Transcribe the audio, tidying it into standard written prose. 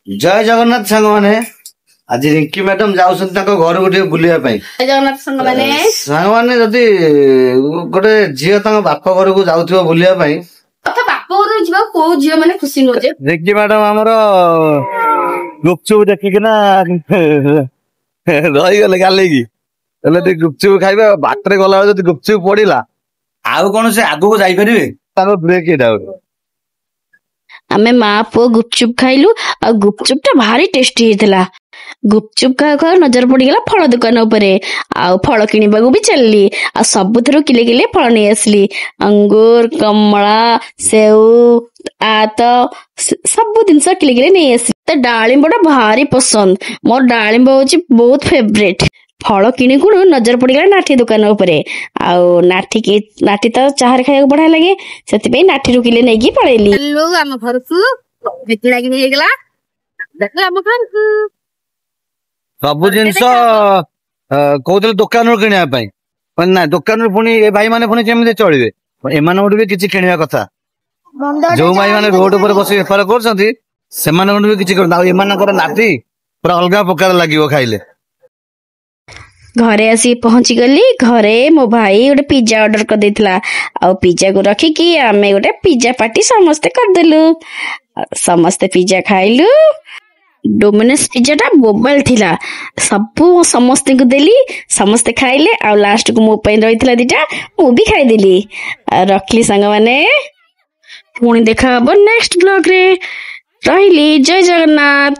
जय जगन्नाथ सांग माने आज रिंकी मैडम जाउछन ताको घर गोटे बुलिया पई। जय जगन्नाथ सांग माने जदी गोटे झियो ताको बाप घर को जाउथिबो बुलिया पई अथ बाप घर जिबा को झियो माने खुशी न जे रिंकी मैडम हमर गुपचुप देखिकिना रही गले गाले की तले गुपचुप खाइबा बाटरे गला जदी गुपचुप पड़िला आउ कोन से आगु को जाई परिबे ताको ब्रेक हे डाउ आमे माँ पुओ गुपचुप खाइलु आ गुपचुप टा भारी टेस्टी हेतला। गुपचुप खा नजर पड़गला फल दुकान उपरे आ फल किनिबा भी चलली आ सबुथरो किले किले फल नहीं आसली अंगूर कमला सेव आत सब जिनस किले किले नहीं आसली। डालिम्बटा भारी पसंद मोर डालिम्ब होची बहुत फेवरेट फल किणी गुण नजर पड़गला नाठी दुकान उपरे नाठी तो चाहर खाया बढ़िया लगे से नाठी रुकिले नहीं की पड़ेली आम घर को सब जिनस कहते दुकान कि ना दुकान पुणी भाई मैंने पुणी केमी चलिए एम भी किसी किणवा कथा जो भाई मैंने रोड पर बस बेपार कर किसी नाती पूरा अलग प्रकार लगे खाइले। घरे आसी पहुंची गली घरे मो भाई गोटे पिज्जा ऑर्डर कर देथिला आ पिज्जा को रखिकी आमे गोटे पिज्जा पार्टी समस्ते करदेलु समस्ते पिज्जा खाइलु। डोमिनोस पिज्जा टा बोबल थिला सबु समस्ते को देली समस्ते खाइले आ लास्ट को मो पई रहिथिला दिटा मु भी खाइ देली रखली संग माने पुणी देखा हबो नेक्स्ट ब्लॉग रे रहिली। जय जगन्नाथ।